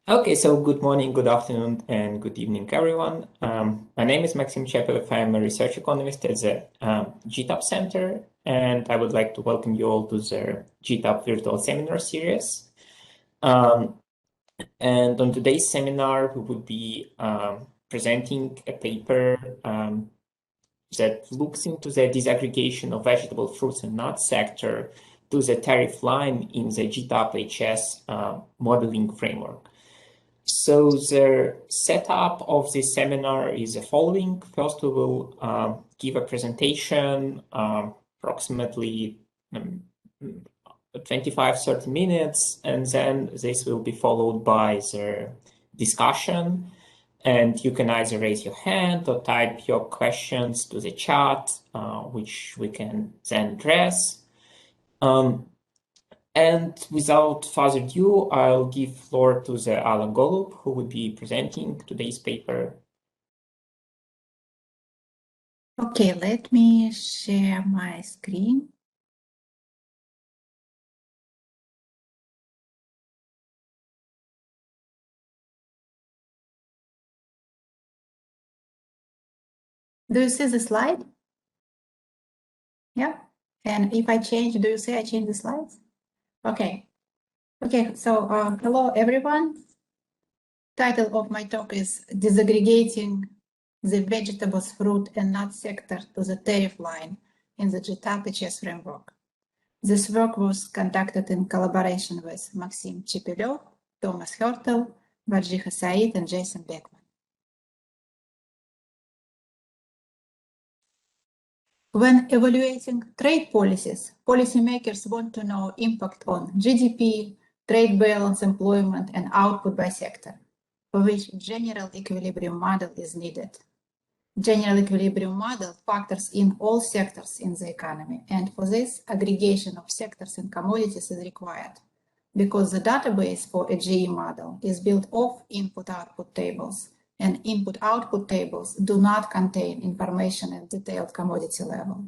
Okay, so good morning, good afternoon, and good evening, everyone. My name is Maxim Chepev. I'm a research economist at the GTAP Center, and I would like to welcome you all to the GTAP virtual seminar series. And on today's seminar, we will be presenting a paper that looks into the disaggregation of vegetable, fruits, and nuts sector to the tariff line in the GTAP-HS modeling framework. So the setup of this seminar is the following. First, we will give a presentation, approximately 25-30 minutes, and then this will be followed by the discussion. And you can either raise your hand or type your questions to the chat, which we can then address. And without further ado, I'll give floor to the Alan Golub, who will be presenting today's paper. Okay, let me share my screen. Do you see the slide? Yeah. And if I change, do you see I change the slides? Okay. Okay, so hello, everyone. Title of my talk is Disaggregating the Vegetables, Fruit and Nut Sector to the Tariff Line in the GTAP-HS framework. This work was conducted in collaboration with Maxim Chepelov, Thomas Hertel, Varjiha Said, and Jason Beckman. When evaluating trade policies, policymakers want to know impact on GDP, trade balance, employment, and output by sector, for which general equilibrium model is needed. General equilibrium model factors in all sectors in the economy, and for this, aggregation of sectors and commodities is required, because the database for a GE model is built off input-output tables, and input-output tables do not contain information at detailed commodity level.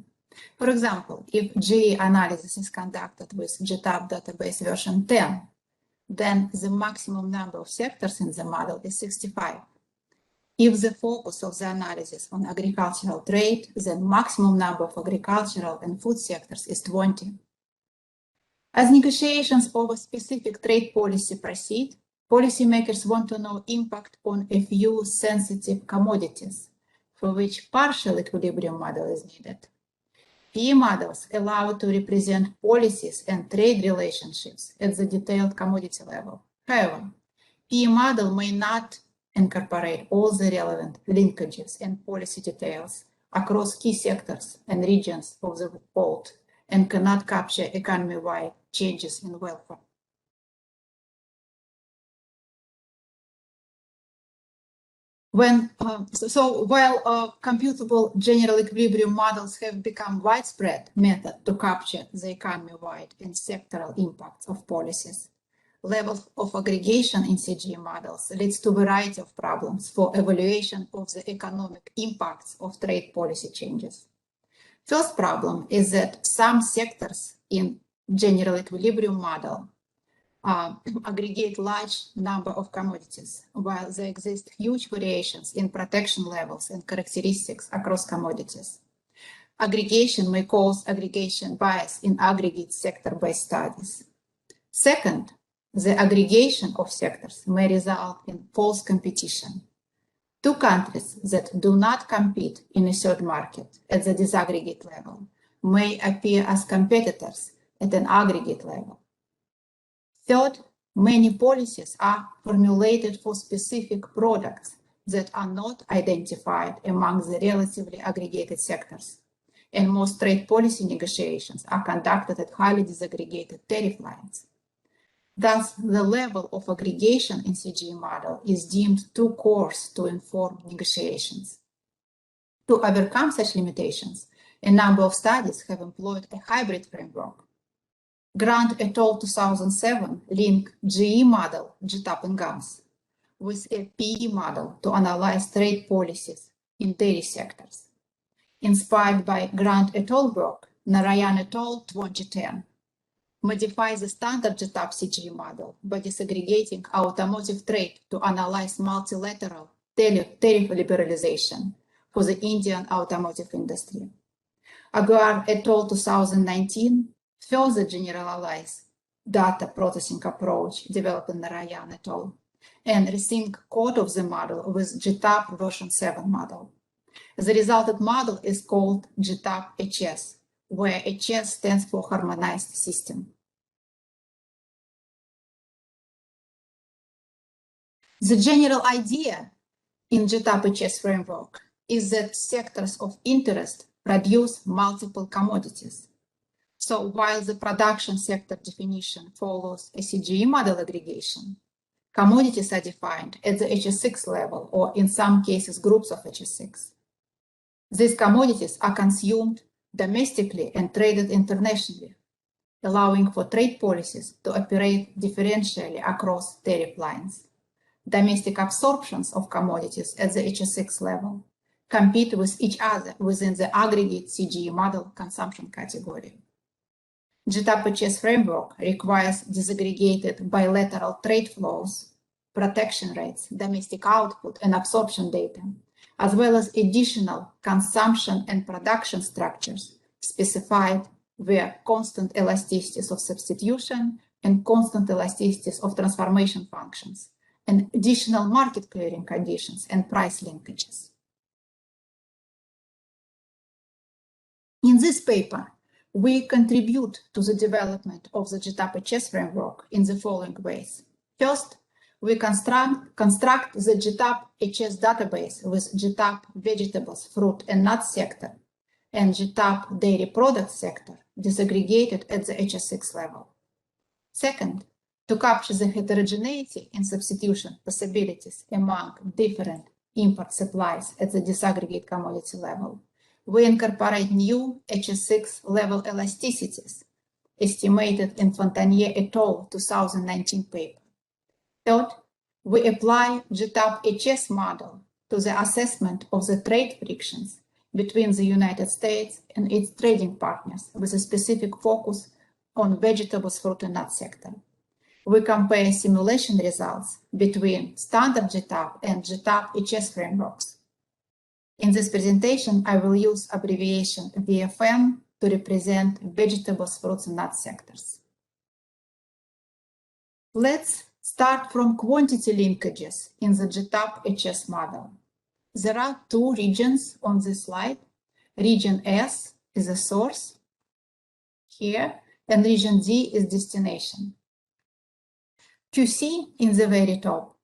For example, if GE analysis is conducted with GTAP database version 10, then the maximum number of sectors in the model is 65. If the focus of the analysis on agricultural trade, then maximum number of agricultural and food sectors is 20. As negotiations over specific trade policy proceed, policymakers want to know impact on a few sensitive commodities, for which partial equilibrium model is needed. PE models allow to represent policies and trade relationships at the detailed commodity level. However, PE model may not incorporate all the relevant linkages and policy details across key sectors and regions of the world and cannot capture economy-wide changes in welfare. While computable general equilibrium models have become widespread method to capture the economy-wide and sectoral impacts of policies, levels of aggregation in CGE models leads to a variety of problems for evaluation of the economic impacts of trade policy changes. First problem is that some sectors in general equilibrium model aggregate large number of commodities, while there exist huge variations in protection levels and characteristics across commodities. Aggregation may cause aggregation bias in aggregate sector-based studies. Second, the aggregation of sectors may result in false competition. Two countries that do not compete in a third market at the disaggregate level may appear as competitors at an aggregate level. Third, many policies are formulated for specific products that are not identified among the relatively aggregated sectors, and most trade policy negotiations are conducted at highly disaggregated tariff lines. Thus, the level of aggregation in CGE model is deemed too coarse to inform negotiations. To overcome such limitations, a number of studies have employed a hybrid framework. Grant et al. 2007 linked GE model, GTAP and GAMS, with a PE model to analyze trade policies in dairy sectors. Inspired by Grant et al. Work, Narayan et al. 2010 modify the standard GTAP-CG model by disaggregating automotive trade to analyze multilateral tariff liberalization for the Indian automotive industry. Agar et al. 2019 further generalized data processing approach developed in Narayan et al. And rethink code of the model with GTAP version 7 model. The resulted model is called GTAP-HS, where HS stands for Harmonized System. The general idea in GTAP-HS framework is that sectors of interest produce multiple commodities. So while the production sector definition follows a CGE model aggregation, commodities are defined at the HS6 level, or in some cases, groups of HS6. These commodities are consumed domestically and traded internationally, allowing for trade policies to operate differentially across tariff lines. Domestic absorptions of commodities at the HS6 level compete with each other within the aggregate CGE model consumption category. GTAP-HS framework requires disaggregated bilateral trade flows, protection rates, domestic output, and absorption data, as well as additional consumption and production structures specified via constant elasticities of substitution and constant elasticities of transformation functions, and additional market clearing conditions and price linkages. In this paper, we contribute to the development of the GTAP-HS framework in the following ways. First, we construct the GTAP-HS database with GTAP vegetables, fruit and nut sector and GTAP dairy product sector disaggregated at the HS6 level. Second, to capture the heterogeneity in substitution possibilities among different import supplies at the disaggregate commodity level, we incorporate new HS6 level elasticities estimated in Fontanier et al. 2019 paper. Third, we apply GTAP-HS model to the assessment of the trade frictions between the United States and its trading partners with a specific focus on vegetables, fruit and nut sector. We compare simulation results between standard GTAP and GTAP-HS frameworks. In this presentation, I will use abbreviation VFN to represent vegetables, fruits and nut sectors. Let's start from quantity linkages in the GTAP-HS model. There are two regions on this slide. Region S is a source here, and region D is destination. QC in the very top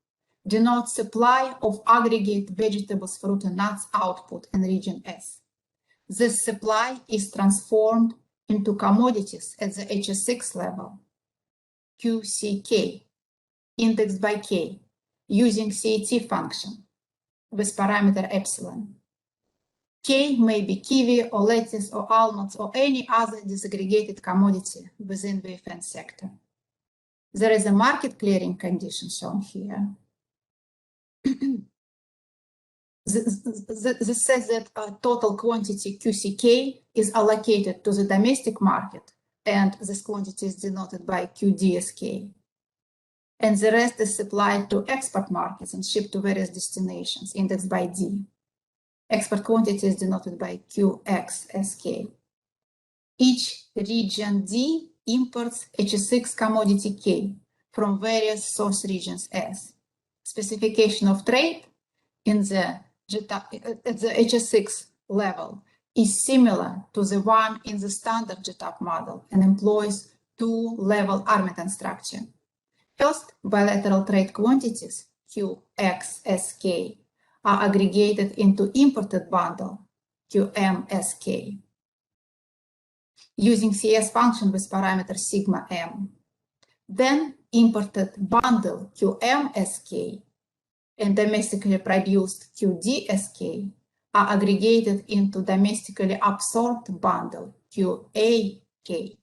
denotes supply of aggregate vegetables, fruit and nuts output in region S. This supply is transformed into commodities at the HS6 level, QCK, indexed by K, using CET function with parameter epsilon. K may be kiwi or lettuce or almonds or any other disaggregated commodity within the VFN sector. There is a market clearing condition shown here. This says that total quantity QCK is allocated to the domestic market, and this quantity is denoted by QDSK. And the rest is supplied to export markets and shipped to various destinations, indexed by D. Export quantity is denoted by QXSK. Each region D imports HS6 commodity K from various source regions S. Specification of trade in the at the HS6 level is similar to the one in the standard GTAP model and employs two-level Armatan structure. First, bilateral trade quantities, QXSK, are aggregated into imported bundle, QMSK, using CS function with parameter sigma m. Then imported bundle, QMSK, and domestically produced QDSK are aggregated into domestically absorbed bundle, QAK,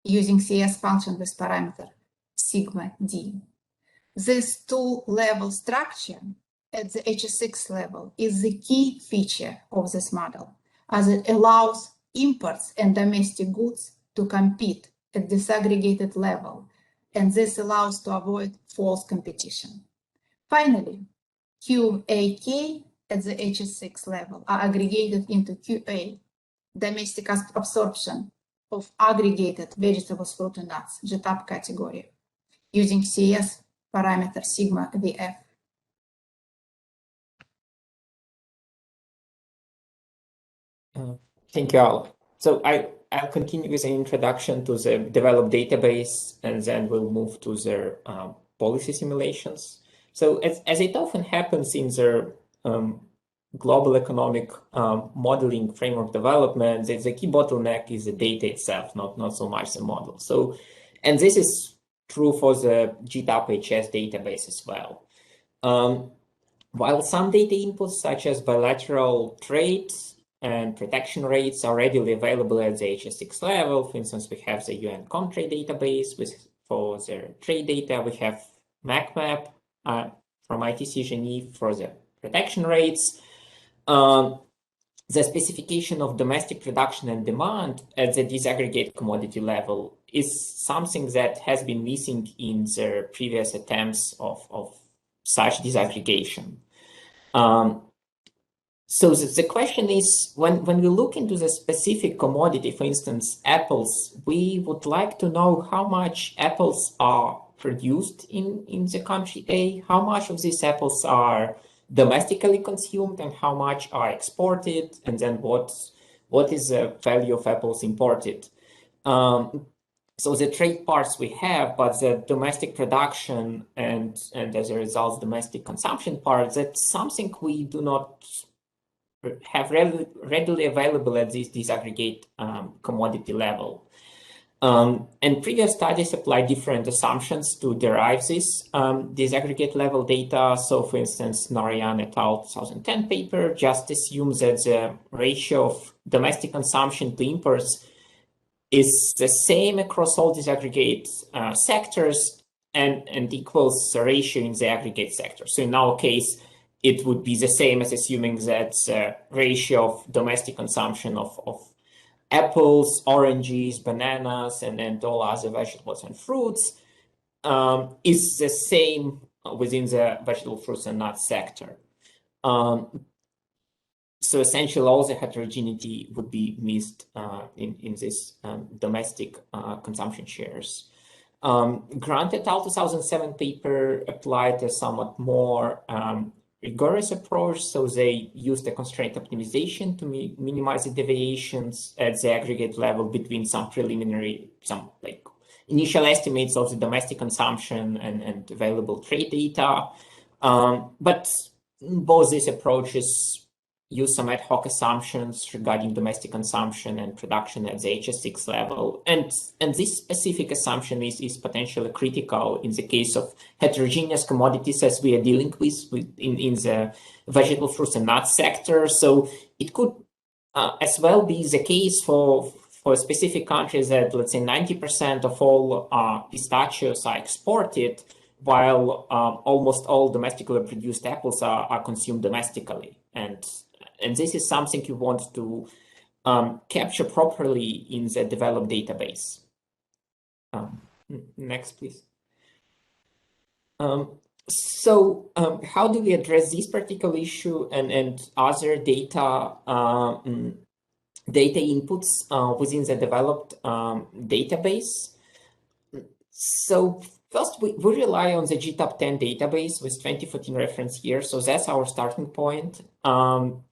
using CS function with parameter sigma d. This two-level structure at the HS6 level is the key feature of this model, as it allows imports and domestic goods to compete at disaggregated level, and this allows to avoid false competition. Finally, QAK at the HS6 level are aggregated into QA, domestic absorption of aggregated vegetables, fruit, and nuts, GTAP category, using CS parameter sigma VF. Thank you all. So I'll continue with an introduction to the developed database, and then we'll move to the policy simulations. So as it often happens in the global economic modeling framework development, the key bottleneck is the data itself, not so much the model. So, and this is true for the GTAP-HS database as well. While some data inputs such as bilateral trade and protection rates are readily available at the HS6 level, for instance, we have the UN Comtrade database for the trade data. We have MacMap from ITC Genève for the protection rates. The specification of domestic production and demand at the disaggregate commodity level is something that has been missing in the previous attempts of such disaggregation. So the question is, when we look into the specific commodity, for instance, apples, we would like to know how much apples are produced in the country A, how much of these apples are domestically consumed and how much are exported, and then what is the value of apples imported. So the trade parts we have, but the domestic production and as a result, domestic consumption part, that's something we do not have readily available at this disaggregate commodity level. And previous studies apply different assumptions to derive this disaggregate level data. So for instance, Narayan et al. 2010 paper just assumes that the ratio of domestic consumption to imports is the same across all disaggregate sectors and equals the ratio in the aggregate sector. So in our case, it would be the same as assuming that the ratio of domestic consumption of apples, oranges, bananas, and all other vegetables and fruits is the same within the vegetable, fruits, and nuts sector. So essentially, all the heterogeneity would be missed in this domestic consumption shares. Grant et al. 2007 paper applied a somewhat more rigorous approach. So they used a constraint optimization to minimize the deviations at the aggregate level between some like initial estimates of the domestic consumption and available trade data. But both these approaches use some ad hoc assumptions regarding domestic consumption and production at the HS6 level. And this specific assumption is potentially critical in the case of heterogeneous commodities as we are dealing with in the vegetable, fruits, and nuts sector. So it could as well be the case for specific countries that, let's say, 90% of all pistachios are exported, while almost all domestically produced apples are consumed domestically. And this is something you want to capture properly in the developed database. Next, please. So how do we address this particular issue and other data inputs within the developed database? So first, we rely on the GTAP-10 database with 2014 reference year. So that's our starting point.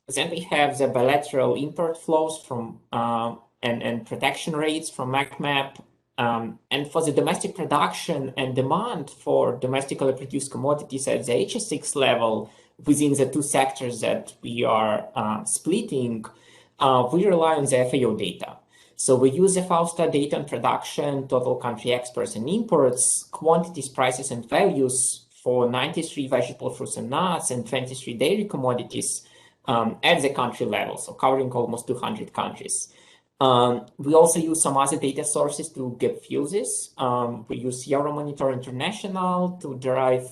Then we have the bilateral import flows from and protection rates from MacMap. And for the domestic production and demand for domestically produced commodities at the HS6 level within the two sectors that we are splitting, we rely on the FAO data. So we use the FAUSTA data on production, total country exports and imports, quantities, prices, and values for 93 vegetable, fruits, and nuts and 23 dairy commodities at the country level, so covering almost 200 countries. We also use some other data sources to get fuses. We use Euromonitor International to derive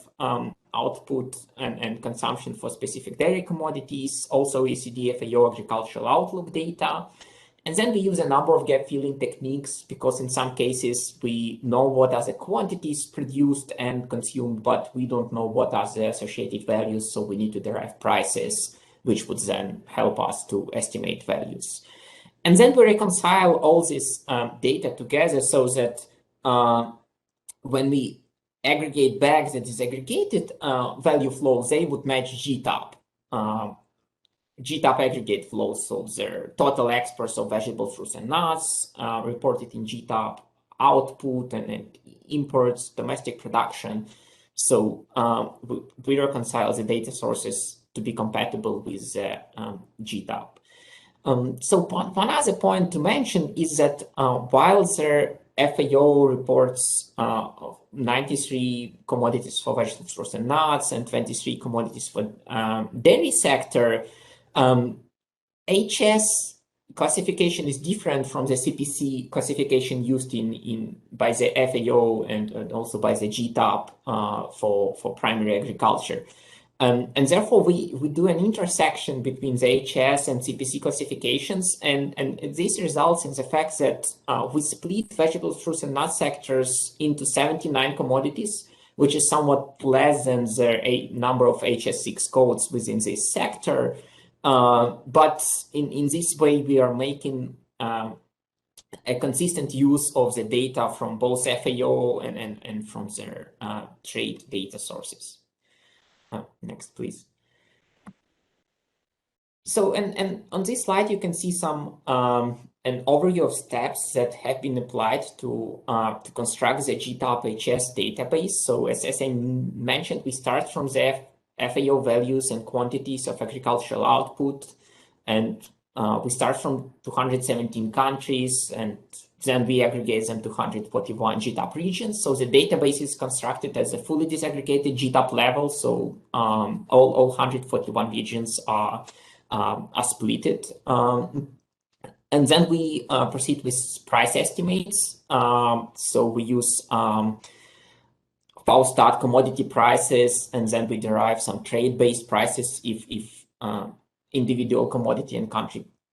output and consumption for specific dairy commodities, also OECD FAO agricultural outlook data. And then we use a number of gap filling techniques because in some cases we know what are the quantities produced and consumed, but we don't know what are the associated values. So we need to derive prices, which would then help us to estimate values. And then we reconcile all this data together so that when we aggregate back the disaggregated value flows, they would match GTAP. GTAP aggregate flows, so their total exports of vegetables, fruits, and nuts reported in GTAP, output and imports, domestic production. So we reconcile the data sources to be compatible with GTAP. So one other point to mention is that while their FAO reports 93 commodities for vegetables, fruits, and nuts, and 23 commodities for dairy sector, HS classification is different from the CPC classification used by the FAO and also by the GTAP for primary agriculture. And therefore, we do an intersection between the HS and CPC classifications, and this results in the fact that we split vegetables, fruits, and nut sectors into 79 commodities, which is somewhat less than the number of HS6 codes within this sector. But in this way, we are making a consistent use of the data from both FAO and from their trade data sources. Next, please. So, and on this slide, you can see some an overview of steps that have been applied to construct the GTAP-HS database. So, as I mentioned, we start from the FAO values and quantities of agricultural output, and we start from 217 countries, and then we aggregate them to 141 GTAP regions. So the database is constructed as a fully disaggregated GTAP level. So all 141 regions are splitted. And then we proceed with price estimates. So we use start commodity prices, and then we derive some trade-based prices if individual commodity and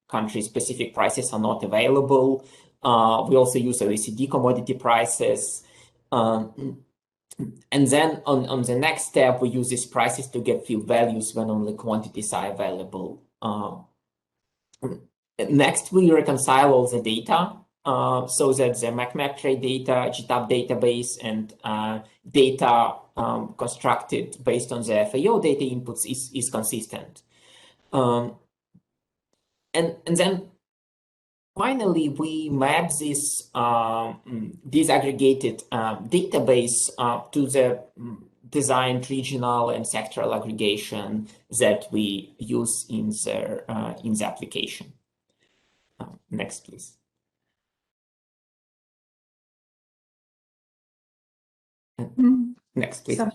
country-specific prices are not available. We also use OECD commodity prices. And then on the next step, we use these prices to get field values when only quantities are available. Next, we reconcile all the data so that the MacMap trade data, GTAP database, and data constructed based on the FAO data inputs is consistent. And then finally, we map this disaggregated database to the designed regional and sectoral aggregation that we use in the application. Next, please. Next, please. So I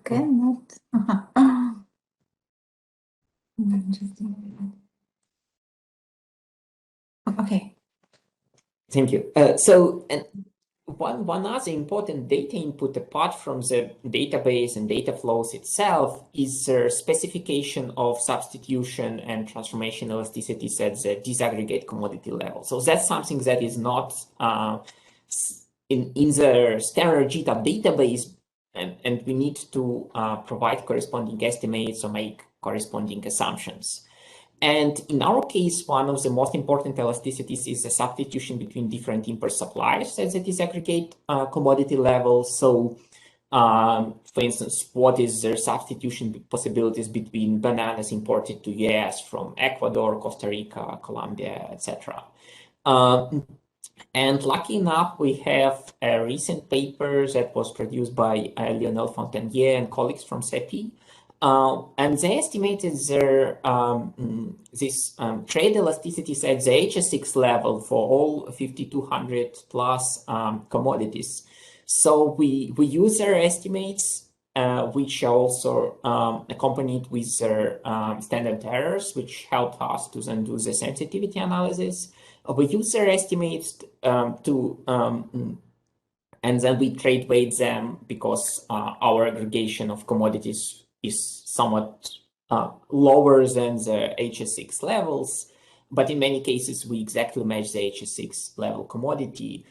cannot. Just a moment. Okay. Thank you. So, and one other important data input apart from the database and data flows itself is the specification of substitution and transformation elasticities at the disaggregate commodity level. So that's something that is not in the standard GTAP database, and we need to provide corresponding estimates or make corresponding assumptions. And in our case, one of the most important elasticities is the substitution between different import suppliers at the disaggregate commodity level. So, for instance, what is the substitution possibilities between bananas imported to US from Ecuador, Costa Rica, Colombia, etc. And lucky enough, we have a recent paper that was produced by Lionel Fontanier and colleagues from CEPI. And they estimated their trade elasticities at the HS6 level for all 5,200 plus commodities. So we use their estimates, which are also accompanied with their standard errors, which help us to then do the sensitivity analysis. We use their estimates and then we trade weight them because our aggregation of commodities is somewhat lower than the HS6 levels. but in many cases, we exactly match the HS6 level commodity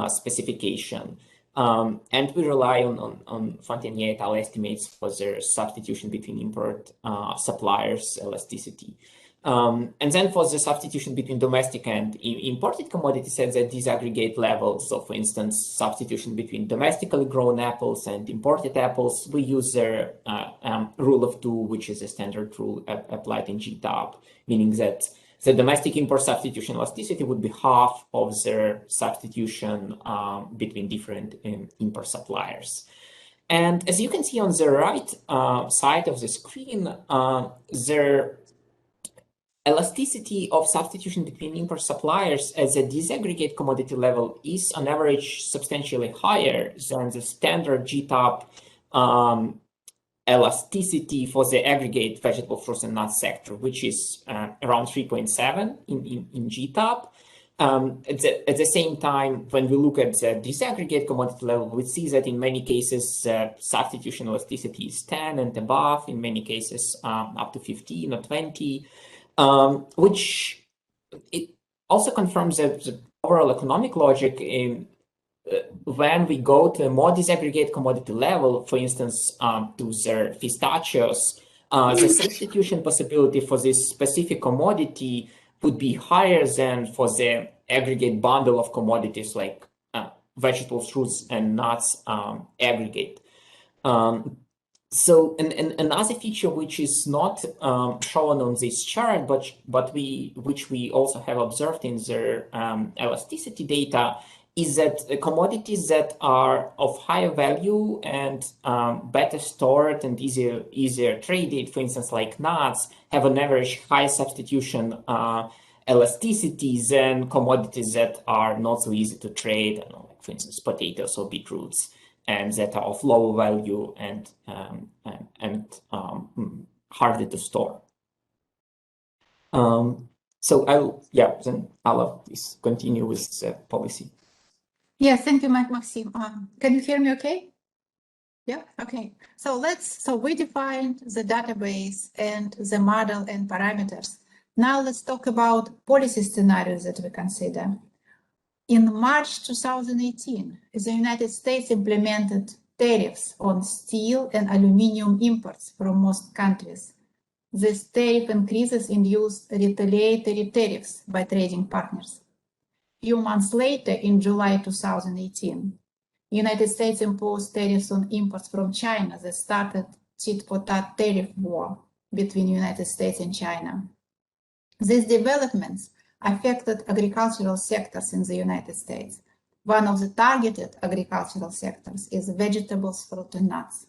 specification. And we rely on Fontanier et al. Estimates for the substitution between import suppliers elasticity. And then for the substitution between domestic and imported commodities at the disaggregate level, so for instance, substitution between domestically grown apples and imported apples, we use the rule of two, which is a standard rule applied in GTAP, meaning that the domestic import substitution elasticity would be half of the substitution between different import suppliers. And as you can see on the right side of the screen, the elasticity of substitution between import suppliers at the disaggregate commodity level is on average substantially higher than the standard GTAP elasticity for the aggregate vegetable, fruits, and nuts sector, which is around 3.7 in GTAP. At the same time, when we look at the disaggregate commodity level, we see that in many cases, substitution elasticity is 10 and above, in many cases up to 15 or 20. Which it also confirms that the overall economic logic in when we go to a more disaggregate commodity level, for instance, to the pistachios, the substitution possibility for this specific commodity would be higher than for the aggregate bundle of commodities like vegetables, fruits, and nuts aggregate. So another feature which is not shown on this chart, but which we also have observed in the elasticity data, is that commodities that are of higher value and better stored and easier traded, for instance, like nuts, have an average high substitution elasticity than commodities that are not so easy to trade, like for instance, potatoes or beetroots, and that are of lower value and harder to store. So then I'll please continue with the policy. Yeah, thank you, Maxim. Can you hear me okay? Yeah, okay. So we defined the database and the model and parameters. Now let's talk about policy scenarios that we consider. In March 2018, the United States implemented tariffs on steel and aluminum imports from most countries. These tariff increases induced retaliatory tariffs by trading partners. A few months later, in July 2018, the United States imposed tariffs on imports from China that started tit-for-tat tariff war between the United States and China. These developments affected agricultural sectors in the United States. One of the targeted agricultural sectors is vegetables, fruit, and nuts.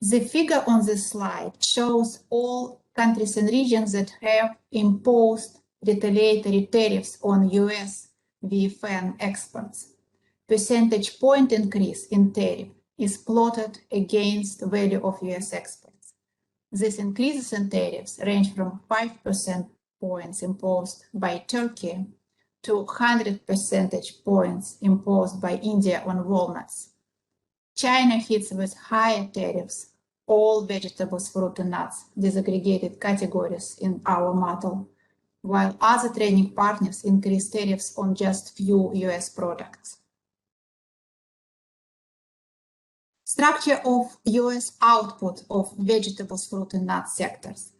The figure on this slide shows all countries and regions that have imposed retaliatory tariffs on US VFN exports. Percentage point increase in tariff is plotted against the value of US exports. These increases in tariffs range from 5% points imposed by Turkey to 100 percentage points imposed by India on walnuts. China hits with higher tariffs all vegetables, fruit, and nuts, disaggregated categories in our model, while other trading partners increase tariffs on just few US products. Structure of US output of vegetables, fruit, and nut sectors.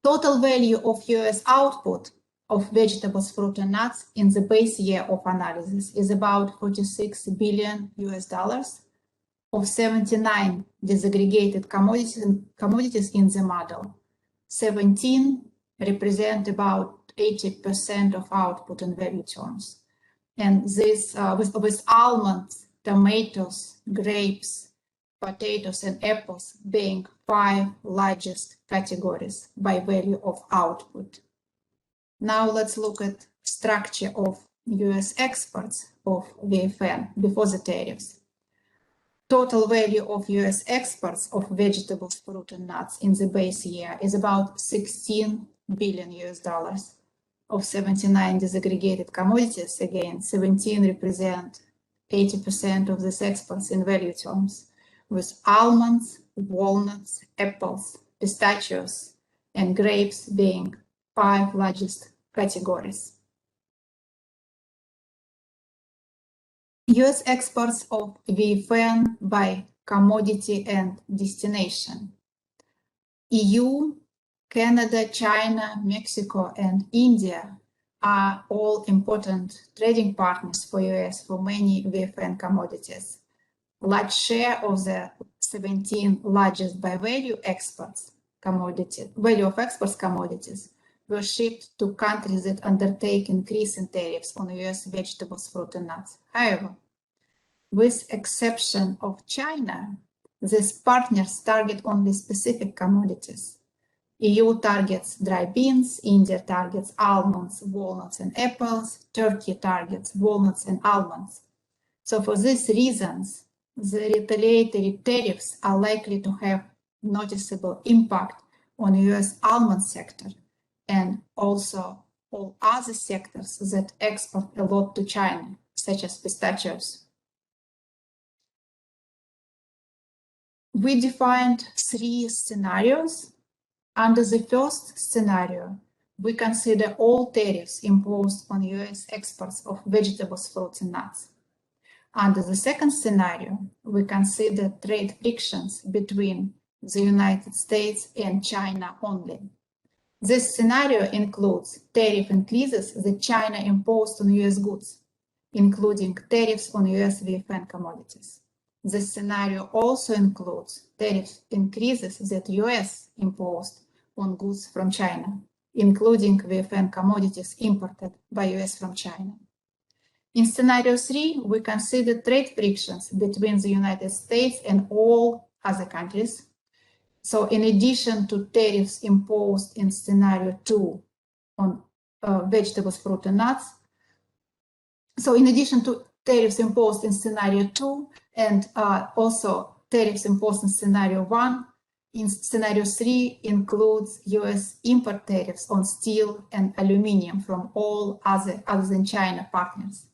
Total value of US output of vegetables, fruit, and nuts in the base year of analysis is about $46 billion US, of 79 disaggregated commodities in the model. 17 represent about 80% of output in value terms. And this with almonds, tomatoes, grapes, potatoes, and apples being 5 largest categories by value of output. Now let's look at structure of US exports of VFN before the tariffs. Total value of US exports of vegetables, fruit, and nuts in the base year is about $16 billion US. Of 79 disaggregated commodities, again, 17 represent 80% of these exports in value terms, with almonds, walnuts, apples, pistachios, and grapes being 5 largest categories. US exports of VFN by commodity and destination. EU, Canada, China, Mexico, and India are all important trading partners for US for many VFN commodities. Large share of the 17 largest by value exports commodities were shipped to countries that undertake increase in tariffs on US vegetables, fruit, and nuts. However, with exception of China, these partners target only specific commodities. EU targets dry beans, India targets almonds, walnuts, and apples, Turkey targets walnuts and almonds. So for these reasons, the retaliatory tariffs are likely to have noticeable impact on US almond sector and also all other sectors that export a lot to China, such as pistachios. We defined 3 scenarios. Under the first scenario, we consider all tariffs imposed on US exports of vegetables, fruits, and nuts. Under the second scenario, we consider trade frictions between the United States and China only. This scenario includes tariff increases that China imposed on US goods, including tariffs on US VFN commodities. This scenario also includes tariff increases that US imposed on goods from China, including VFN commodities imported by US from China. In scenario 3, we consider trade frictions between the United States and all other countries. So in addition to tariffs imposed in scenario 2 on vegetables, fruit, and nuts, so in addition to tariffs imposed in scenario 2 and also tariffs imposed in scenario 1, in scenario 3 includes US import tariffs on steel and aluminum from all other than China partners,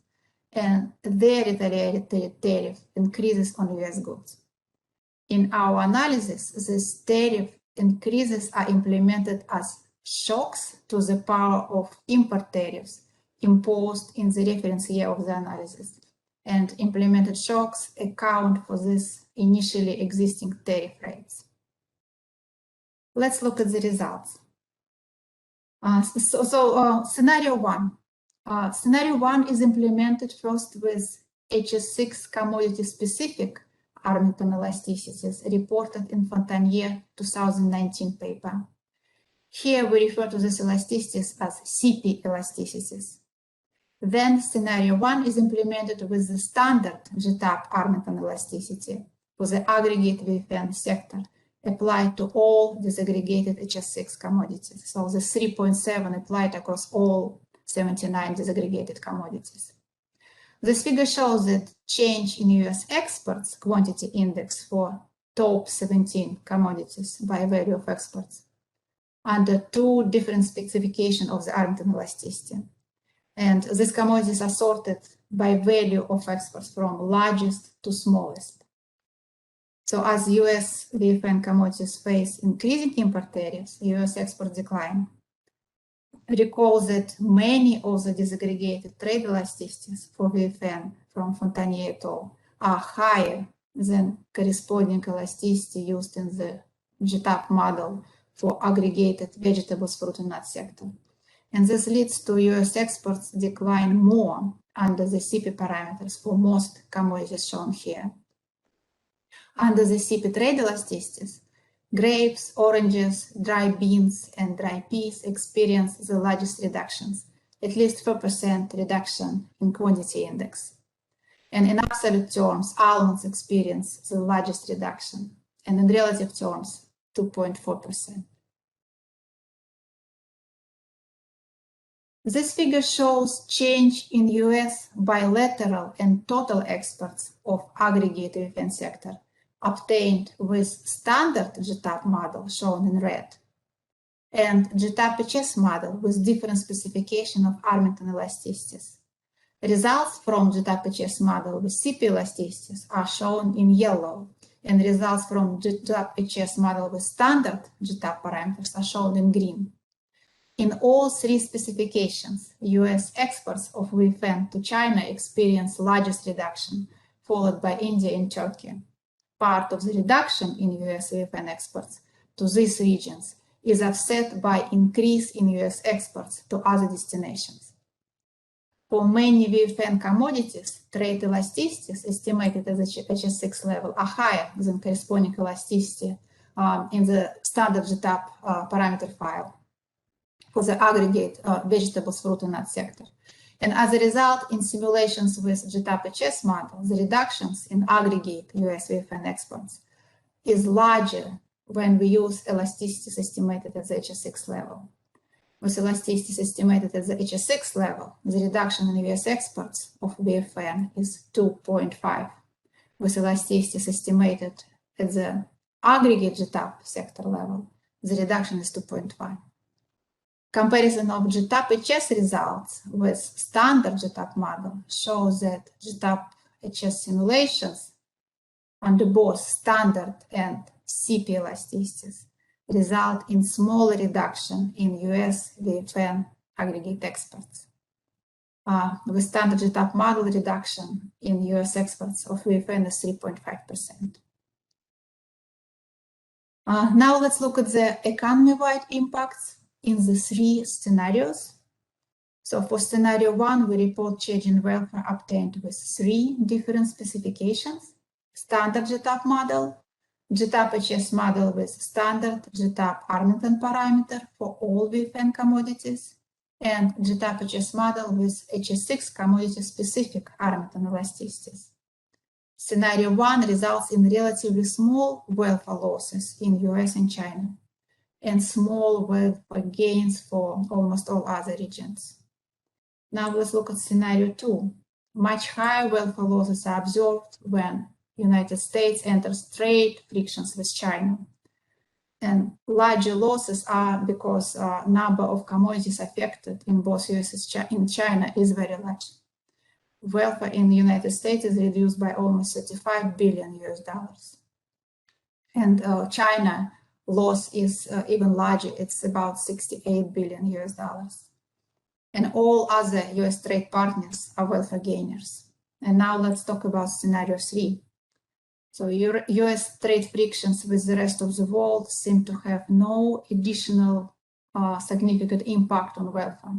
and their retaliatory tariff increases on US goods. In our analysis, these tariff increases are implemented as shocks to the power of import tariffs imposed in the reference year of the analysis, and implemented shocks account for these initially existing tariff rates. Let's look at the results. Scenario 1. Scenario 1 is implemented first with HS6 commodity-specific Armington elasticities reported in Fontanier 2019 paper. Here we refer to these elasticities as CP elasticities. Then scenario 1 is implemented with the standard GTAP Armington elasticity for the aggregate VFN sector applied to all disaggregated HS6 commodities. So the 3.7 applied across all 79 disaggregated commodities. This figure shows that change in US exports quantity index for top 17 commodities by value of exports under 2 different specifications of the Armington elasticity. And these commodities are sorted by value of exports from largest to smallest. So as US VFN commodities face increasing import tariffs, US exports decline. Recall that many of the disaggregated trade elasticities for VFN from Fontanier et al. Are higher than corresponding elasticity used in the GTAP model for aggregated vegetables, fruit, and nut sector. And this leads to US exports decline more under the CP parameters for most commodities shown here. Under the CP trade elasticities, grapes, oranges, dry beans, and dry peas experience the largest reductions, at least 4% reduction in quantity index. And in absolute terms, almonds experience the largest reduction, and in relative terms, 2.4%. This figure shows change in US bilateral and total exports of aggregate VFN sector obtained with standard GTAP model shown in red and GTAP-HS model with different specification of Armington elasticities. Results from GTAP-HS model with CP elasticities are shown in yellow, and results from GTAP-HS model with standard GTAP parameters are shown in green. In all three specifications, US exports of VFN to China experienced largest reduction, followed by India and Turkey. Part of the reduction in US VFN exports to these regions is offset by increase in US exports to other destinations. For many VFN commodities, trade elasticities estimated at the HS6 level are higher than corresponding elasticity in the standard GTAP parameter file for the aggregate vegetables, fruit, and nut sector. And as a result, in simulations with GTAP-HS model, the reductions in aggregate US VFN exports is larger when we use elasticities estimated at the HS6 level. With elasticities estimated at the HS6 level, the reduction in US exports of VFN is 2.5. With elasticities estimated at the aggregate GTAP sector level, the reduction is 2.5. Comparison of GTAP-HS results with standard GTAP model shows that GTAP-HS simulations under both standard and CP elasticities result in smaller reduction in US VFN aggregate exports. With standard GTAP model, reduction in US exports of VFN is 3.5%. Now let's look at the economy-wide impacts in the three scenarios. So for scenario 1, we report change in welfare obtained with three different specifications: standard GTAP model, GTAP-HS model with standard GTAP Arlington parameter for all VFN commodities, and GTAP-HS model with HS6 commodity-specific Arlington elasticities. Scenario 1 results in relatively small welfare losses in US and China, and small welfare gains for almost all other regions. Now let's look at scenario 2. Much higher welfare losses are observed when United States enters trade frictions with China. And larger losses are because number of commodities affected in both US and China is very large. Welfare in the United States is reduced by almost $35 billion US. And China loss is even larger, it's about $68 billion US. And all other US trade partners are welfare gainers. And now let's talk about scenario 3. So US trade frictions with the rest of the world seem to have no additional significant impact on welfare.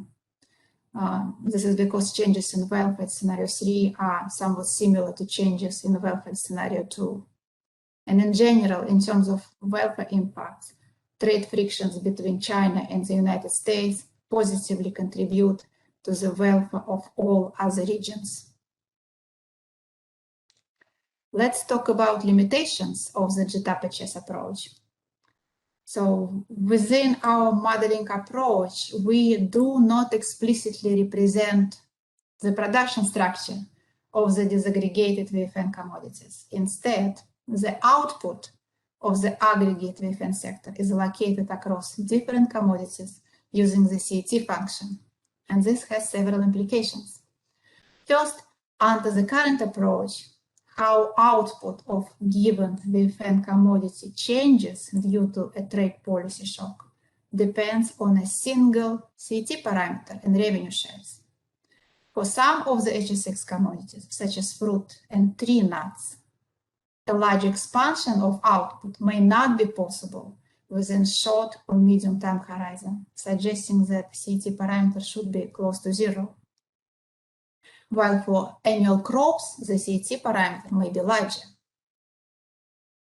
This is because changes in welfare scenario 3 are somewhat similar to changes in welfare scenario 2. And in general, in terms of welfare impacts, trade frictions between China and the United States positively contribute to the welfare of all other regions. Let's talk about limitations of the GTAP-HS approach. So within our modeling approach, we do not explicitly represent the production structure of the disaggregated VFN commodities. Instead, the output of the aggregate VFN sector is allocated across different commodities using the CET function, and this has several implications. First, under the current approach, how output of given VFN commodity changes due to a trade policy shock depends on a single CET parameter and revenue shares. For some of the HS6 commodities, such as fruit and tree nuts, a large expansion of output may not be possible within short or medium time horizon, suggesting that CET parameter should be close to zero. While for annual crops, the CET parameter may be larger.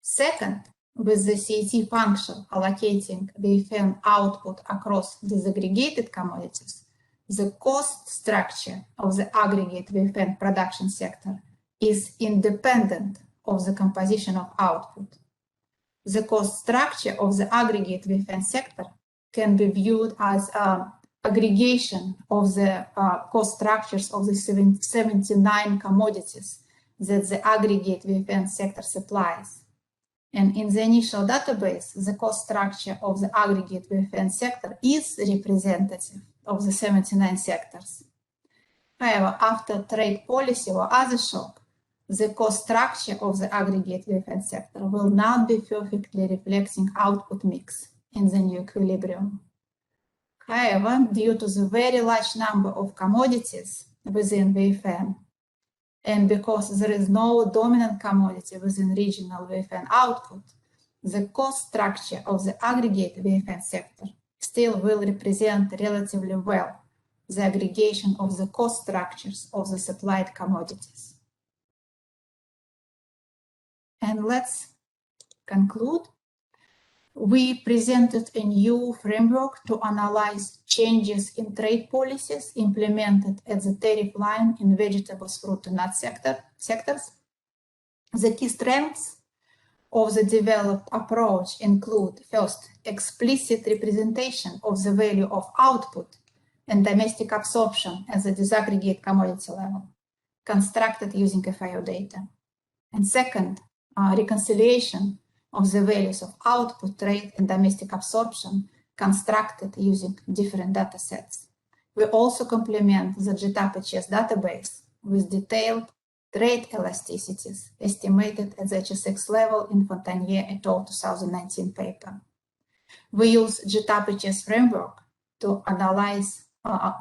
Second, with the CET function allocating VFN output across disaggregated commodities, the cost structure of the aggregate VFN production sector is independent of the composition of output. The cost structure of the aggregate VFN sector can be viewed as an aggregation of the cost structures of the 79 commodities that the aggregate VFN sector supplies. And in the initial database, the cost structure of the aggregate VFN sector is representative of the 79 sectors. However, after trade policy or other shock, the cost structure of the aggregate VFN sector will not be perfectly reflecting output mix in the new equilibrium. However, due to the very large number of commodities within VFN, and because there is no dominant commodity within regional VFN output, the cost structure of the aggregate VFN sector still will represent relatively well the aggregation of the cost structures of the supplied commodities. And let's conclude. We presented a new framework to analyze changes in trade policies implemented at the tariff line in vegetables, fruit, and nut sectors. The key strengths of the developed approach include, first, explicit representation of the value of output and domestic absorption at the disaggregate commodity level, constructed using FIO data. And second, reconciliation of the values of output, trade, and domestic absorption constructed using different data sets. We also complement the GTAP-HS database with detailed trade elasticities estimated at the HSX level in Fontanier et al. 2019 paper. We use GTAP-HS framework to analyze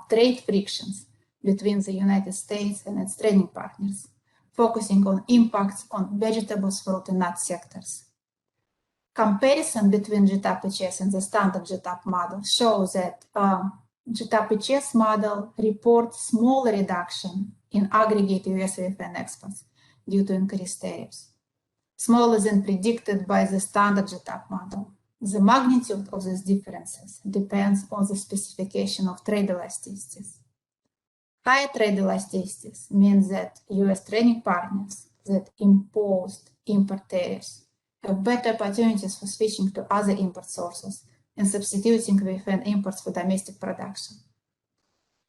trade frictions between the United States and its trading partners, focusing on impacts on vegetables, fruit, and nut sectors. Comparison between GTAP-HS and the standard GTAP model shows that GTAP-HS model reports small reduction in aggregate US VFN exports due to increased tariffs, smaller than predicted by the standard GTAP model. The magnitude of these differences depends on the specification of trade elasticities. Higher trade elasticities means that US trading partners that imposed import tariffs have better opportunities for switching to other import sources and substituting VFN imports for domestic production.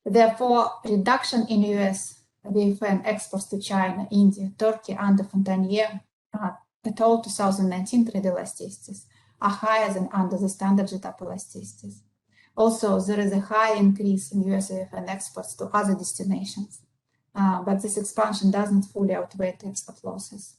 Therefore, reduction in US VFN exports to China, India, Turkey under Fontanier et al. 2019 trade elasticities are higher than under the standard GTAP elasticities. Also, there is a high increase in US VFN exports to other destinations, but this expansion doesn't fully outweigh export losses.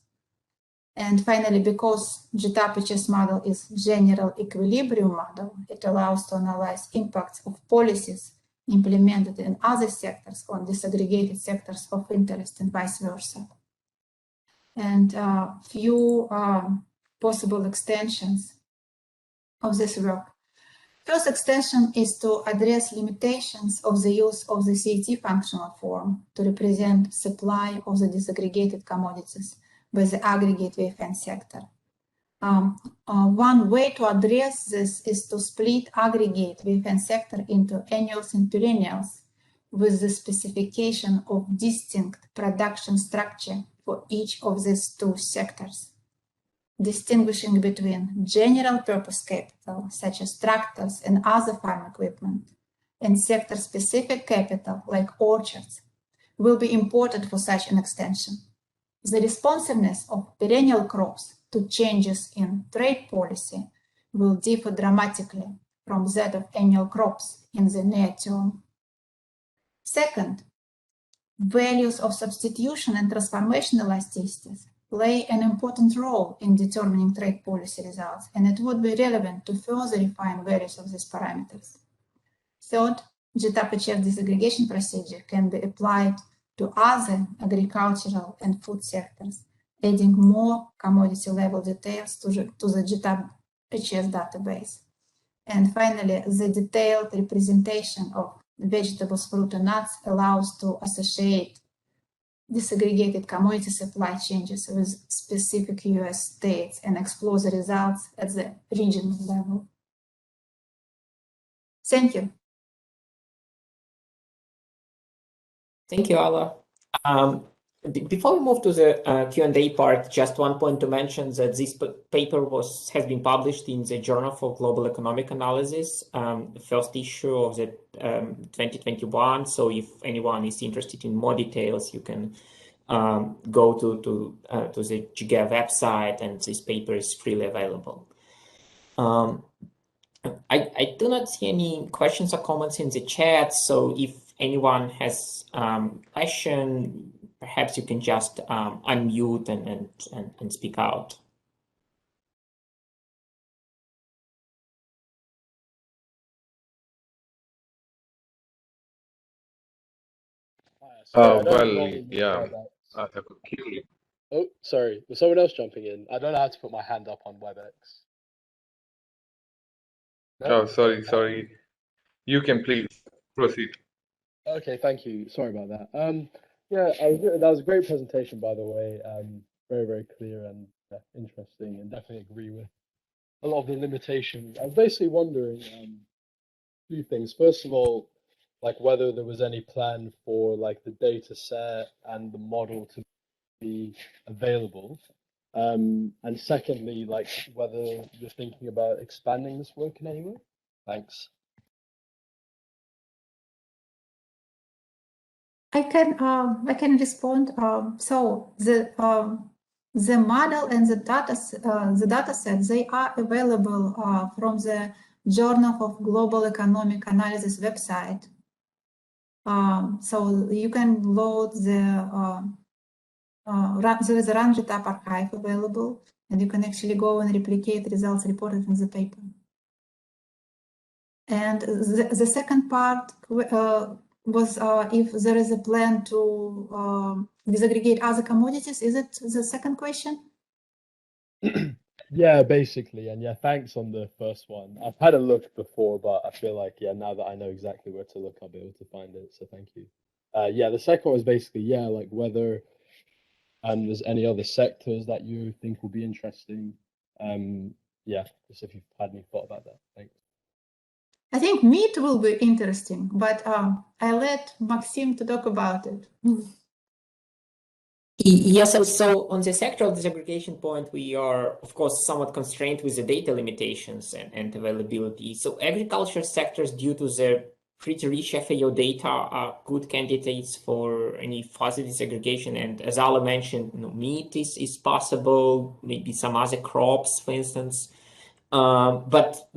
And finally, because GTAP-HS model is general equilibrium model, it allows to analyze impacts of policies implemented in other sectors on disaggregated sectors of interest and vice versa. And few possible extensions of this work. First extension is to address limitations of the use of the CET functional form to represent supply of the disaggregated commodities by the aggregate VFN sector. One way to address this is to split aggregate VFN sector into annuals and perennials with the specification of distinct production structure for each of these two sectors, distinguishing between general purpose capital, such as tractors and other farm equipment, and sector-specific capital, like orchards, will be important for such an extension. The responsiveness of perennial crops to changes in trade policy will differ dramatically from that of annual crops in the near term. Second, values of substitution and transformation elasticities play an important role in determining trade policy results, and it would be relevant to further refine values of these parameters. Third, GTAP-HS disaggregation procedure can be applied to other agricultural and food sectors, adding more commodity-level details to the GTAP-HS database. And finally, the detailed representation of vegetables, fruit, and nuts allows to associate disaggregated commodity supply changes with specific US states and explore the results at the regional level. Thank you. Thank you, Alla. Before we move to the Q&A part, just one point to mention that this paper has been published in the Journal for Global Economic Analysis, the first issue of the 2021. So if anyone is interested in more details, you can go to the GGAV website, and this paper is freely available. I do not see any questions or comments in the chat, so if anyone has question, perhaps you can just unmute and speak out. Sorry, I don't Well, normally use yeah, WebEx. I have a query. Oh, sorry. Was someone else jumping in? I don't know how to put my hand up on WebEx. No? Oh, sorry. You can please proceed. Okay, thank you. Sorry about that. Yeah, that was a great presentation, by the way. Very, very clear and interesting, and definitely agree with a lot of the limitations. I was basically wondering two things. First of all, like whether there was any plan for like the data set and the model to be available. And secondly, like whether you're thinking about expanding this work in any way. Thanks. I can respond. So the model and the data set, they are available from the Journal of Global Economic Analysis website. So you can load there is a run GTAP archive available, and you can actually go and replicate results reported in the paper. And the second part was if there is a plan to disaggregate other commodities. Is it the second question? Yeah, basically, and yeah, thanks on the first one. I've had a look before, but I feel like now that I know exactly where to look, I'll be able to find it. So thank you. Yeah, the second one was basically like whether there's any other sectors that you think will be interesting. Yeah, just if you've had any thought about that. Thanks. I think meat will be interesting, but I let Maxim to talk about it. Yes, so on the sectoral disaggregation point, we are, of course, somewhat constrained with the data limitations and availability. So agriculture sectors, due to their pretty rich FAO data, are good candidates for any fuzzy disaggregation. And as Ala mentioned, meat is possible, maybe some other crops, for instance. But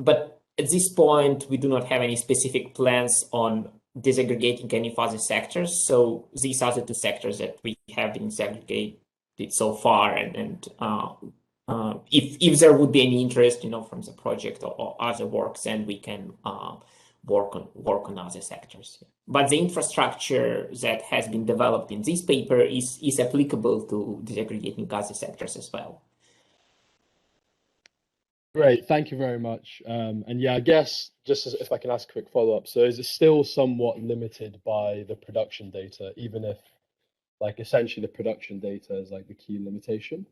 at this point, we do not have any specific plans on disaggregating any fuzzy sectors. So these are the two sectors that we have been disaggregated so far. And if there would be any interest, from the project or other works, then we can work on other sectors. But the infrastructure that has been developed in this paper is applicable to disaggregating other sectors as well. Great, thank you very much. And yeah, I guess just if I can ask a quick follow-up. So is it still somewhat limited by the production data, even if like essentially the production data is like the key limitation?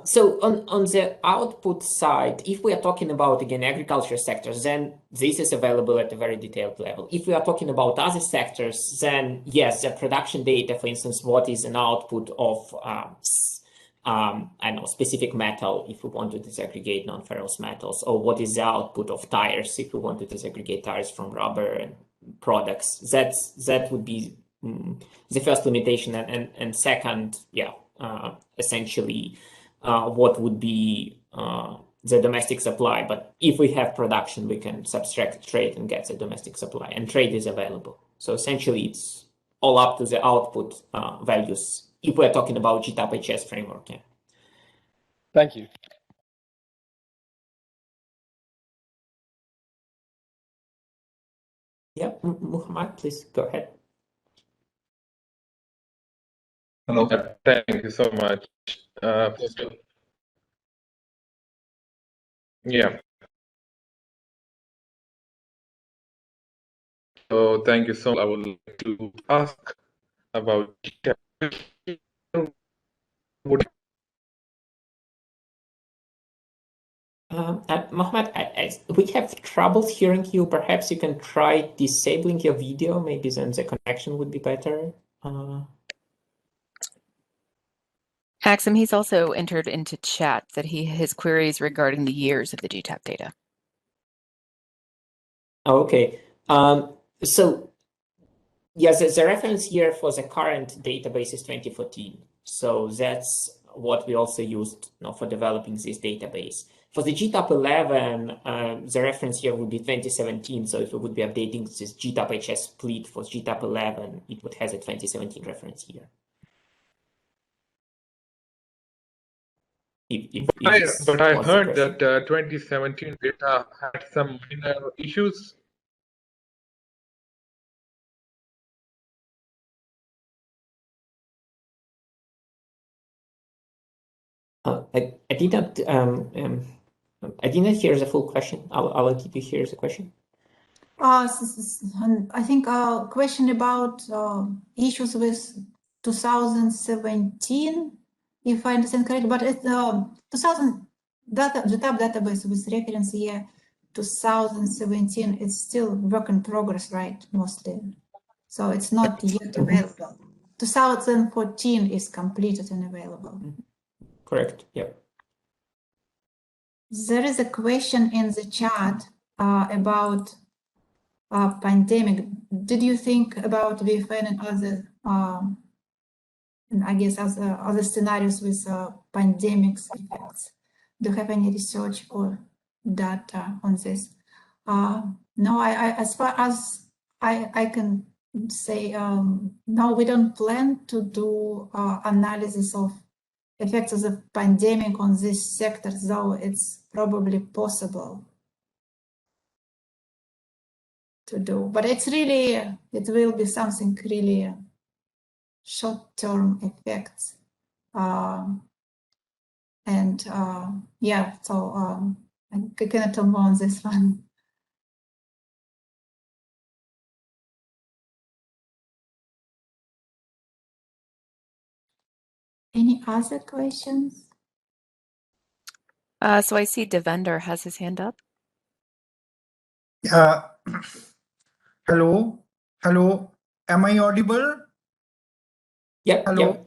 So on the output side, if we are talking about, again, agriculture sectors, then this is available at a very detailed level. If we are talking about other sectors, then yes, the production data, for instance, what is an output of, I don't know, specific metal, if we want to disaggregate non-ferrous metals, or what is the output of tires, if we want to disaggregate tires from rubber and products. That would be the first limitation. And second, yeah, essentially, what would be the domestic supply. But if we have production, we can subtract trade and get the domestic supply, and trade is available. So essentially, it's all up to the output values if we're talking about GTAP-HS framework. Yeah. Thank you. Yeah, Muhammad, please go ahead. Hello. Thank you so much. Yeah. So thank you so much. I would like to ask about Mohammed, we have troubles hearing you. Perhaps you can try disabling your video. Maybe then the connection would be better. Maxim, he's also entered into chat that his queries regarding the years of the GTAP data. Okay. So yes, the reference year for the current database is 2014. So that's what we also used for developing this database. For the GTAP-11, the reference year would be 2017. So if we would be updating this GTAP-HS split for GTAP-11, it would have a 2017 reference year. But I heard that 2017 data had some minor issues. I didn't I didn't hear the full question. I'll did you hear the question? I think a question about issues with 2017, if I understand correctly, but it's 2000 data GTAP database with reference year 2017. It's still work in progress, right? Mostly, so it's not yet available. 2014 is completed and available. Correct. Yeah. There is a question in the chat about pandemic. Did you think about VFN and other, and I guess other scenarios with pandemics effects? Do you have any research or data on this? No, as far as I can say, no, we don't plan to do analysis of effects of the pandemic on this sector, though it's probably possible to do, but it's really, it will be something really short-term effects. Yeah, so I cannot talk more on this one. Any other questions? So I see Devender has his hand up. Hello, am I audible? Yep. Hello? Yep.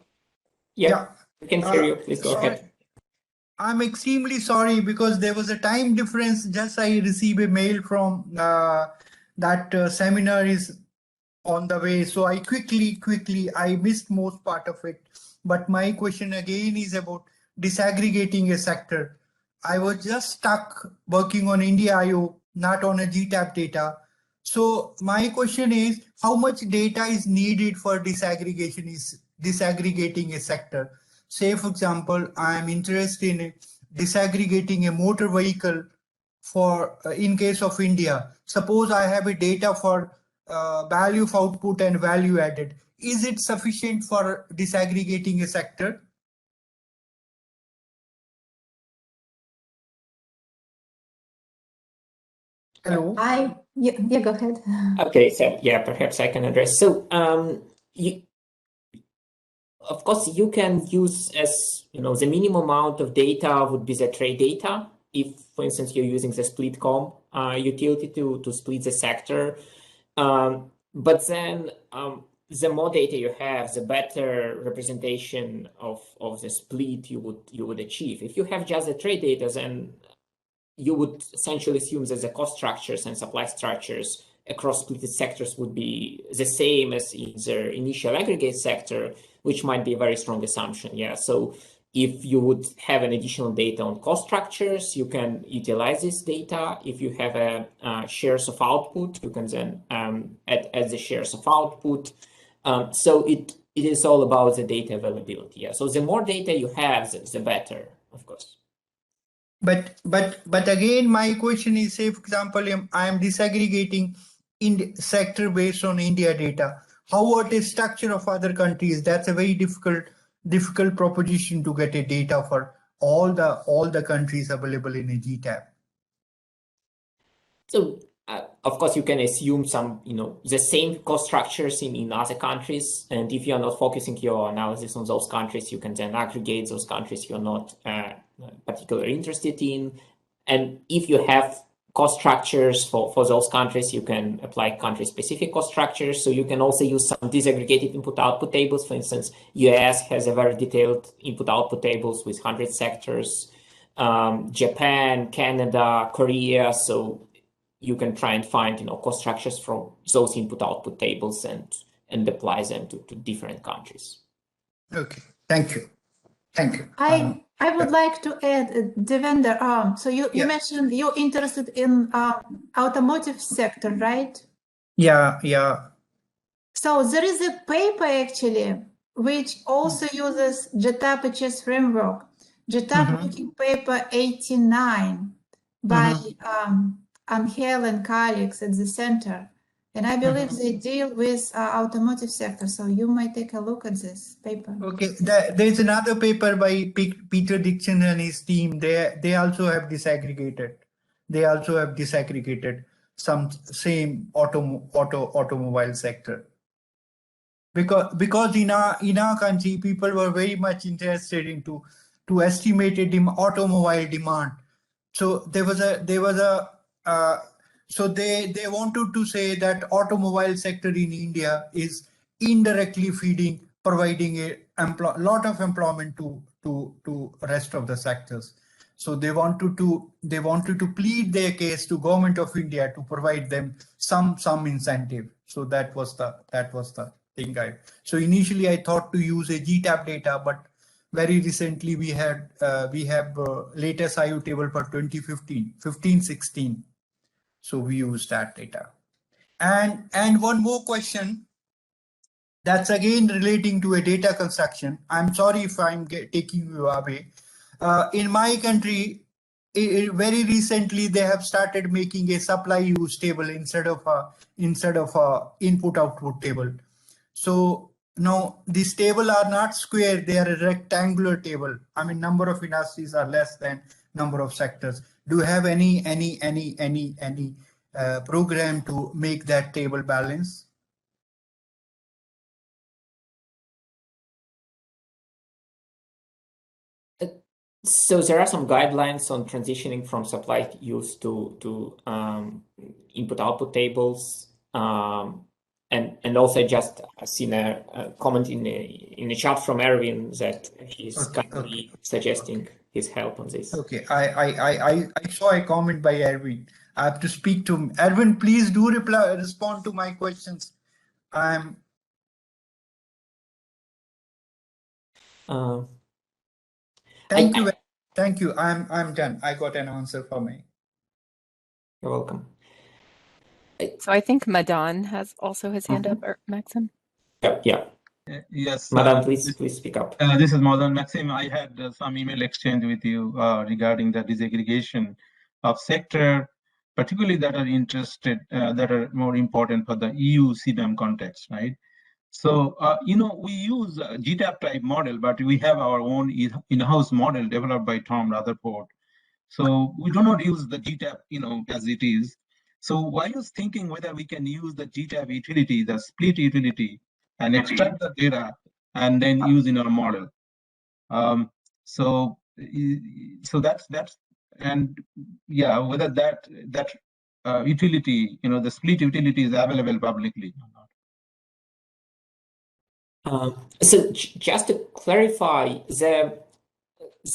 Yep. Yeah. We can hear you. Please go ahead. I'm extremely sorry because there was a time difference. Just I received a mail from that seminar is on the way. So I quickly, I missed most part of it. But my question again is about disaggregating a sector. I was just stuck working on India IO, not on a GTAP data. So my question is, how much data is needed for disaggregation is disaggregating a sector? Say, for example, I'm interested in disaggregating a motor vehicle for in case of India. Suppose I have a data for value of output and value added. Is it sufficient for disaggregating a sector? Hello? Yeah, go ahead. Okay, so yeah, perhaps I can address. So of course, you can use as, the minimum amount of data would be the trade data. If, for instance, you're using the split com utility to split the sector. But then the more data you have, the better representation of the split you would achieve. If you have just the trade data, then you would essentially assume that the cost structures and supply structures across splitted sectors would be the same as in the initial aggregate sector, which might be a very strong assumption. Yeah. So if you would have an additional data on cost structures, you can utilize this data. If you have a shares of output, you can then add the shares of output. So it is all about the data availability. Yeah. So the more data you have, the better, of course. But again, my question is, say, for example, I am disaggregating in sector based on India data. How about the structure of other countries? That's a very difficult proposition to get a data for all the countries available in a GTAP. So of course, you can assume some, the same cost structures in other countries. And if you're not focusing your analysis on those countries, you can then aggregate those countries you're not particularly interested in. And if you have cost structures for those countries, you can apply country-specific cost structures. So you can also use some disaggregated input-output tables. For instance, US has a very detailed input-output tables with 100 sectors. Japan, Canada, Korea. So you can try and find, cost structures from those input-output tables and apply them to different countries. Okay, thank you. I would like to add, Devender, so you mentioned you're interested in automotive sector, right? Yeah. So there is a paper actually, which also uses GTAP-HS framework, GTAP working paper 89 by Angel and colleagues at the center. And I believe they deal with automotive sector. So you might take a look at this paper. Okay, there's another paper by Peter Dixon and his team. They also have disaggregated. They also have disaggregated some same automobile sector. Because in our country, people were very much interested into to estimate automobile demand. So there was a so they wanted to say that automobile sector in India is indirectly providing a lot of employment to rest of the sectors. So they wanted to plead their case to Government of India to provide them some incentive. So that was the thing. So initially I thought to use a GTAP data, but very recently we have latest IU table for 2015-16. So we use that data. And one more question that's again relating to a data construction. I'm sorry if I'm taking you away. In my country, very recently they have started making a supply use table instead of a input output table. So now these table are not square, they are a rectangular table. I mean, number of industries are less than number of sectors. Do you have any program to make that table balance? So there are some guidelines on transitioning from supply use to input-output tables. And also just seen a comment in the chat from Erwin that he's kindly suggesting his help on this. Okay, I saw a comment by Erwin. I have to speak to him. Erwin, please do respond to my questions. Thank you. I'm done. I got an answer for me. You're welcome. So I think Madan has also his hand up, or Maxim. Yeah. Yes. Madan, please speak up. This is Madan. Maxim, I had some email exchange with you regarding the disaggregation of sector, particularly that are interested, that are more important for the EU CBAM context, right? So, we use a GTAP type model, but we have our own in-house model developed by Tom Rutherford. So we do not use the GTAP, as it is. So I was thinking whether we can use the GTAP utility, the split utility, and extract the data and then use in our model. So that's and yeah, whether that utility, the split utility is available publicly or not. So just to clarify, the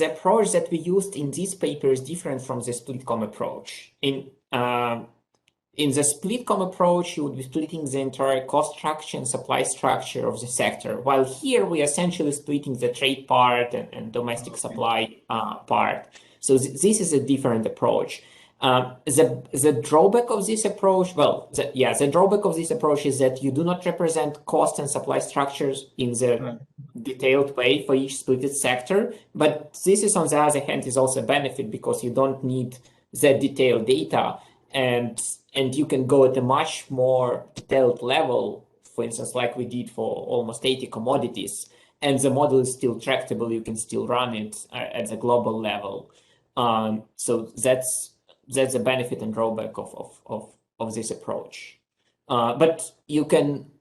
approach that we used in this paper is different from the split-com approach. In the split-com approach, you would be splitting the entire cost structure and supply structure of the sector, while here we are essentially splitting the trade part and domestic supply part. So this is a different approach. The drawback of this approach, the drawback of this approach is that you do not represent cost and supply structures in the detailed way for each splitted sector. But this is, on the other hand, is also a benefit because you don't need the detailed data, and you can go at a much more detailed level, for instance, like we did for almost 80 commodities, and the model is still tractable. You can still run it at the global level. So that's the benefit and drawback of this approach. But you can,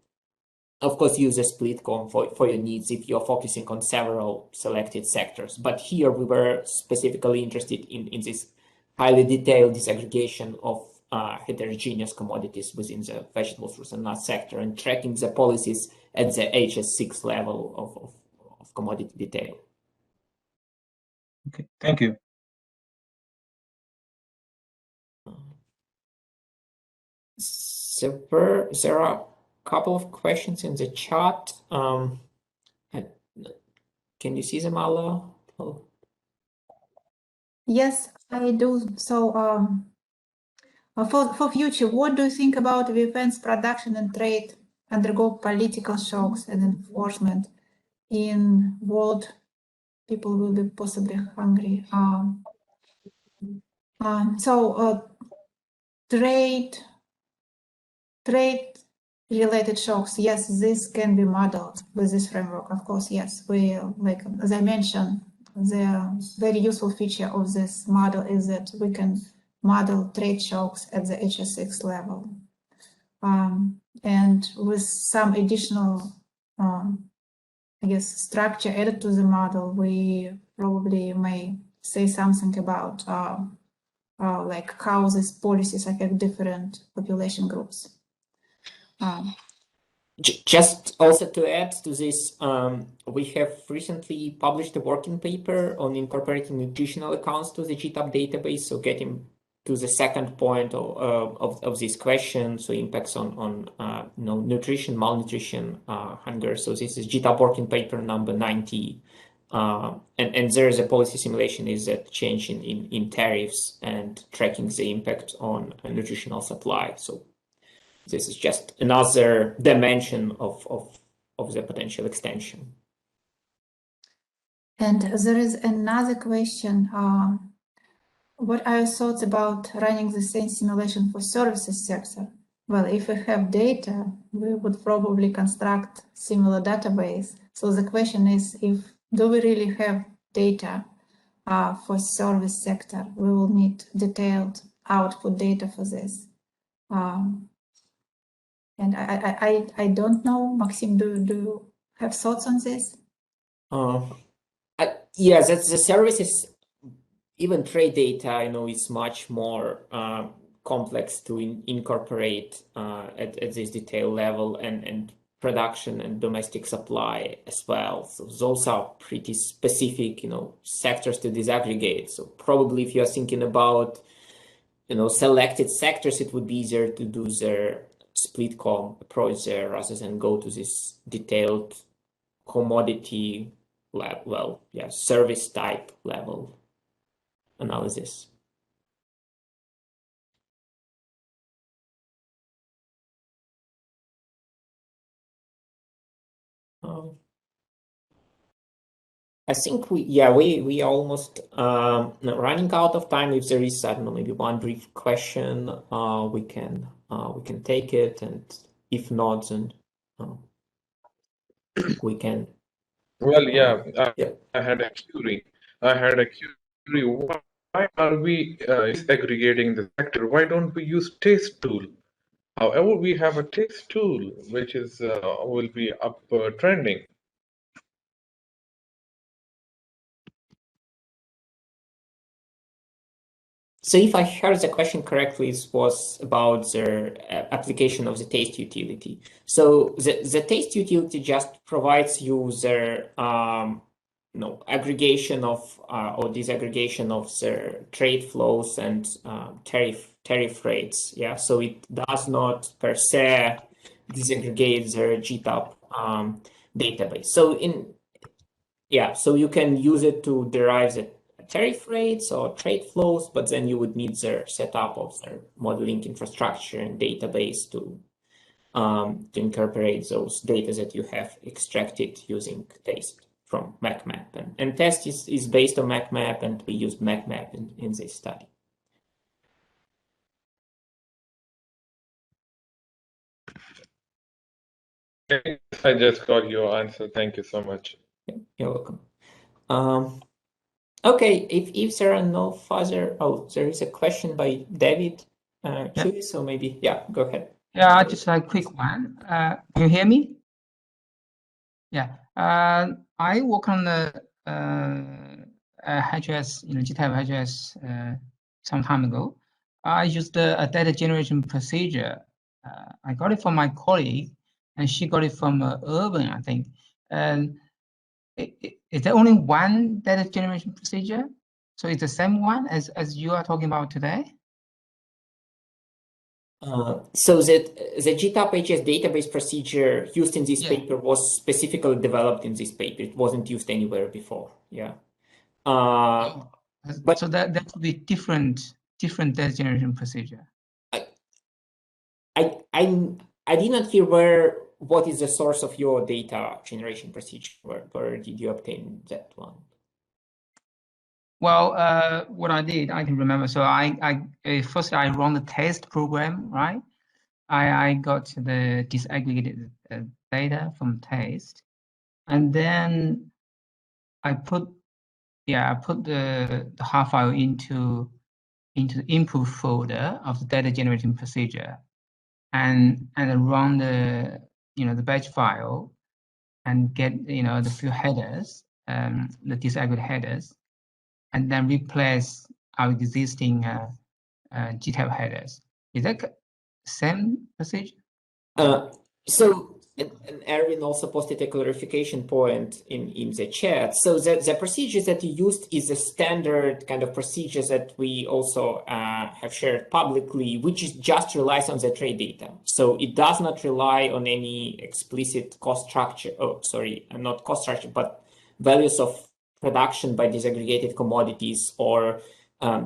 of course, use a split-com for your needs if you're focusing on several selected sectors. But here we were specifically interested in this highly detailed disaggregation of heterogeneous commodities within the vegetable, fruits, and nuts sector and tracking the policies at the HS6 level of commodity detail. Okay, thank you. There are a couple of questions in the chat. Can you see them, Alla? Oh. Yes, I do. So for future, what do you think about defense production and trade undergo political shocks and enforcement in world? People will be possibly hungry. Trade trade-related shocks, yes, this can be modeled with this framework. Of course, yes. We, like, as I mentioned, the very useful feature of this model is that we can model trade shocks at the HS6 level. And with some additional, I guess, structure added to the model, we probably may say something about like how these policies affect different population groups. Just also to add to this, we have recently published a working paper on incorporating nutritional accounts to the GTAP database. So getting to the second point of this question, so impacts on nutrition, malnutrition, hunger. So this is GTAP working paper number 90. And there is a policy simulation is that change in tariffs and tracking the impact on nutritional supply. So this is just another dimension of the potential extension. And there is another question. What are your thoughts about running the same simulation for services sector? Well, if we have data, we would probably construct similar database. So the question is, do we really have data for service sector? We will need detailed output data for this. And I don't know, Maxim, do you have thoughts on this? Yes, that's the services, even trade data, I know it's much more complex to incorporate at this detail level and production and domestic supply as well. So those are pretty specific, sectors to disaggregate. So probably if you're thinking about, selected sectors, it would be easier to do their split com approach there rather than go to this detailed commodity level, service type level analysis. I think we almost running out of time. If there is, I don't know, maybe one brief question, we can take it, and if not, then we can. Well, I had a query. Why are we disaggregating the sector? Why don't we use taste tool? However, we have a taste tool which is will be up trending. So if I heard the question correctly, it was about the application of the taste utility. So the taste utility just provides you the aggregation of or disaggregation of the trade flows and tariff rates. Yeah, so it does not per se disaggregate the GTAP database. So so you can use it to derive the tariff rates or trade flows, but then you would need the setup of their modeling infrastructure and database to incorporate those data that you have extracted using taste from MacMap. And test is based on MacMap, and we use MacMap in this study. I just got your answer. Thank you so much. You're welcome. Okay, if there are no further, there is a question by David Chewy, so maybe, go ahead. Yeah, just a quick one. Can you hear me? Yeah, I work on the HS, GTAP-HS some time ago. I used a data generation procedure. I got it from my colleague, and she got it from Urban, I think. And is there only one data generation procedure? So it's the same one as you are talking about today? So that the GTAP-HS database procedure used in this paper was specifically developed in this paper. It wasn't used anywhere before. Yeah. But so that would be different data generation procedure. I did not hear what is the source of your data generation procedure. Where did you obtain that one? Well, what I did, I can remember. So I first I run the test program, right? I got the disaggregated data from taste, and then I put the HAR file into the input folder of the data generating procedure, and run the the batch file and get the few headers, the disaggregated headers, and then replace our existing GTAP headers. Is that same procedure? And Erwin also posted a clarification point in the chat. So the procedures that you used is a standard kind of procedures that we also have shared publicly, which is just relies on the trade data. So it does not rely on any explicit cost structure. Oh, sorry, not cost structure, but values of production by disaggregated commodities or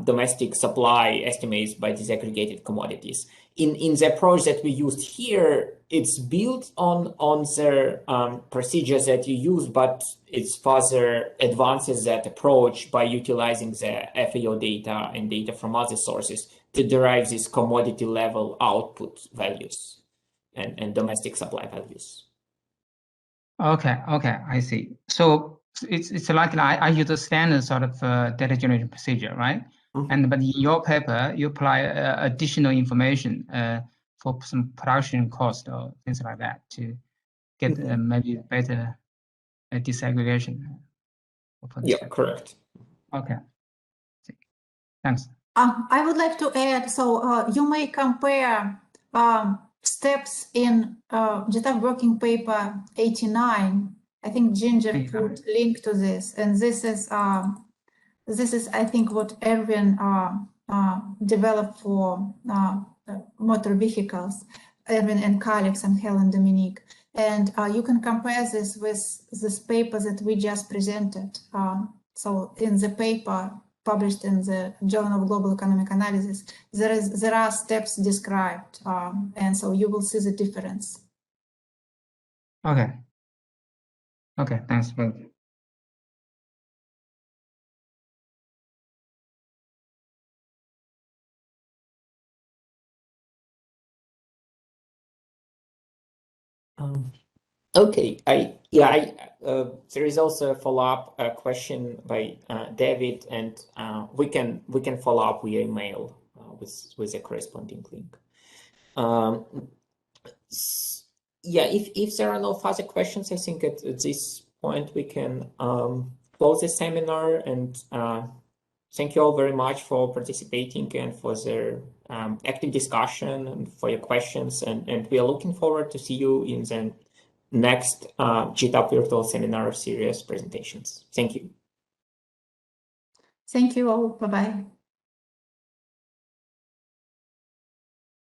domestic supply estimates by disaggregated commodities. In the approach that we used here, it's built on the procedures that you use, but it's further advances that approach by utilizing the FAO data and data from other sources to derive these commodity level output values and domestic supply values. Okay, I see. So it's like I use the standard sort of data generation procedure, right? Mm-hmm. But in your paper, you apply additional information for some production cost or things like that to get maybe better disaggregation. Yeah, correct. Okay. Thanks. I would like to add, so you may compare steps in GTAP working paper 89. I think Ginger put link to this, and this is I think what Erwin developed for motor vehicles, Erwin and colleagues and Helen Dominique. And you can compare this with this paper that we just presented. So in the paper published in the Journal of Global Economic Analysis, there are steps described, and so you will see the difference. Okay. Okay, thanks. Okay, there is also a follow-up question by David, and we can follow up via email with a corresponding link. Yeah, if there are no further questions, I think at this point we can close the seminar, and thank you all very much for participating and for the active discussion and for your questions, and we are looking forward to see you in the next GTAP virtual seminar series presentations. Thank you. Thank you all. Bye-bye.